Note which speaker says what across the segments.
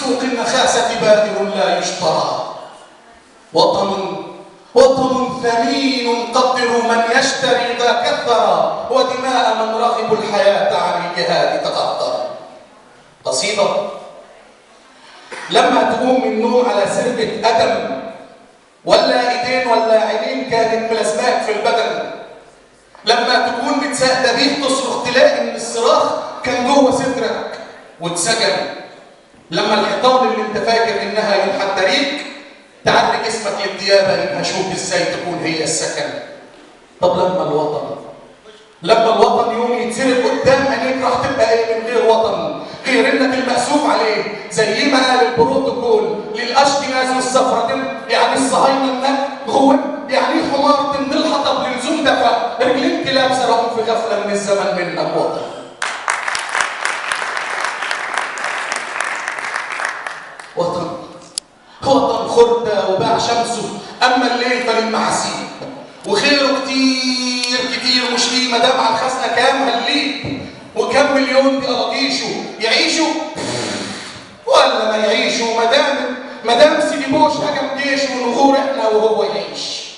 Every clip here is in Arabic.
Speaker 1: سوق النخاسة بائر لا يشترى. وطن ثمين قدروا من يشتري ذا كثر، ودماء من رغبوا الحياة عن الجهاد تقدر. قصيدة لما تقوم من النوم على سربة أدم ولا إيدين ولا عينين كانت ملازماك في البدن، لما تكون بتساعد بيه تصرخ تلاقي إن الصراخ كان جوه صدرك واتسجن، لما الحيطان اللي انت فاكر إنها يوم حتريك تعري جسمك للديابة يبقى شوف إزاي تكون هي السكن. طب لما الوطن يوم يتسرق قدام عينيك راح تبقى ايه من غير وطن؟ غير انك المأسوف عليه، زي ما قال البروتوكول للاشكناز والصفرة، يعني الصهاينة انك غول، يعني الحمار تمن الحطب للزوم دفا، رجلين كلاب سرقوا في غفلة من الزمن منك وطن خردة وباع شمسه، اما الليل فللمحاسيب وخيره كتير مش ليه مدام على الخزنه كام هالليب، وكم مليون بقراطيشه يعيشوا ولا ما يعيشوا، مدام سيدي بوش هجم جيشه ونغور احنا وهو يعيش.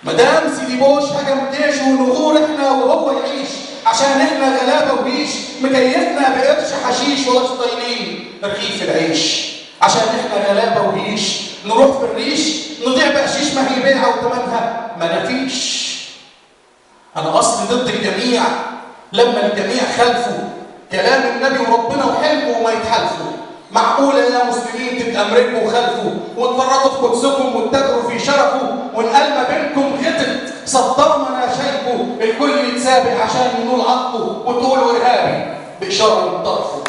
Speaker 1: مدام سيدي بوش هجم جيشه ونغور احنا وهو يعيش، عشان احنا غلابه وريش مكيفنا بقرش حشيش ولا طايلين رغيف العيش، عشان احنا غلابه وريش نروح في الريش نضيع بقشيش ما هي بيعه وثمنها ما نفيش. انا اصلي ضد الجميع لما الجميع خلفوا كلام النبي وربنا وحلموا وما يتحالفوا. معقوله يا مسلمين تتامركوا وخلفوا وتفرطوا في قدسكم وتتاجروا في شرفه، ونقال ما بينكم غتت صدام انا شايفه، الكل يتسابق عشان ينول عطه وتقولوا ارهابي باشاره من طرفه.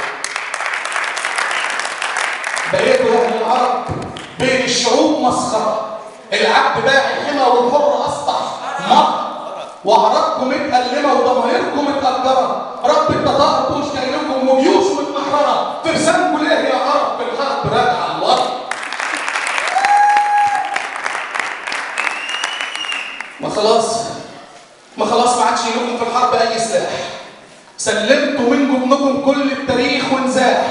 Speaker 1: بقيتوا يا اهل العرب بين الشعوب مسخره، العبد باع الحمى والحر اصبح مر، واعراضكم متألمه وضمايركم متأجره، رب التطهر بوش جاي لكم وجيوش متمحرره، فرسانكم ليه يا عرب في الحرب راجعه الوطن. ما خلاص ما عادش لكم في الحرب اي سلاح، سلمتوا من جبنكم كل التاريخ ونزاح،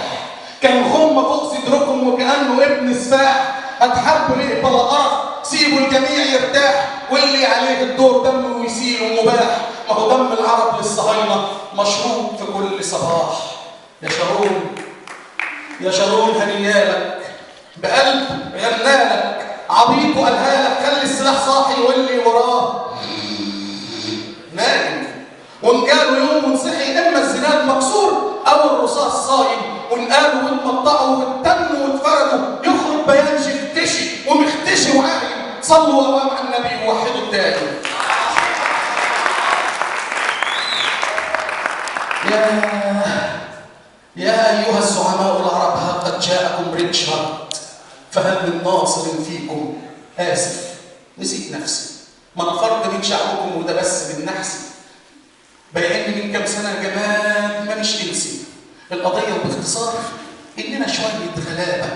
Speaker 1: كان غم فوق صدركم وكأنه ابن سفاح، هتحاربوا ليه بلا قرف؟ سيبوا الجميع يرتاح، واللي عليه الدور دمه ويسيل ومباح، ما هو دم العرب للصهاينة مشروب في كل صباح. يا شارون هنيالك بقلب غنالك، عبيط وقالهالك خلي السلاح صاحي واللي وراه نايم، ونقالوا يوم ونصحي اما الزناد مكسور او الرصاص صايم، ونقالوا واتمطعوا واتنوا واتفردوا، يخرج بيان شفتشي ومختشي وعايم، صلوا اوام على النبي ووحدوا التاني. يا ايها الزعماء العرب ها قد جاءكم ريتشارد، فهل من ناصر فيكم؟ اسف نسيت نفسي، ما انا فرد من شعبكم وده بس من نحسي، باين من كام سنه جمال ما مش انسي. القضيه باختصار اننا شويه غلابه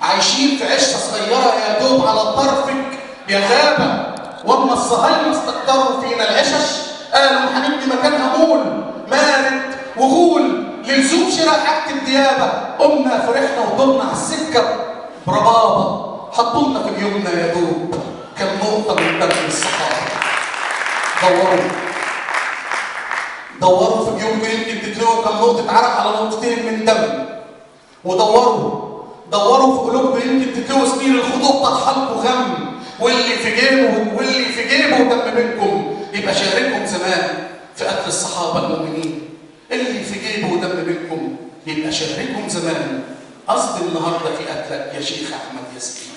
Speaker 1: عايشين في عشه صغيره يا دوب على طرفك يا غابه، واما الصهاينه استكتروا فينا العشش قالوا هنبني مكانها مول مارد وغول للزوم شراء حاجه الديابه، قمنا فرحنا ودورنا على السكه بربابه، حطولنا في جيوبنا يا دوب كم نقطه من دم الصحابه. دوروا في جيوبكم يمكن تتلقوا كم نقطة عرق على نقطتين من دم، ودوروا في قلوبكم يمكن تتلقوا سنين الخطوب تطحنكم غم، واللي في جيبه دم منكم يبقى شارككم زمان في قتل الصحابة المؤمنين، اللي في جيبه دم منكم يبقى شارككم زمان. قصد النهارده في قتلك يا شيخ أحمد ياسين.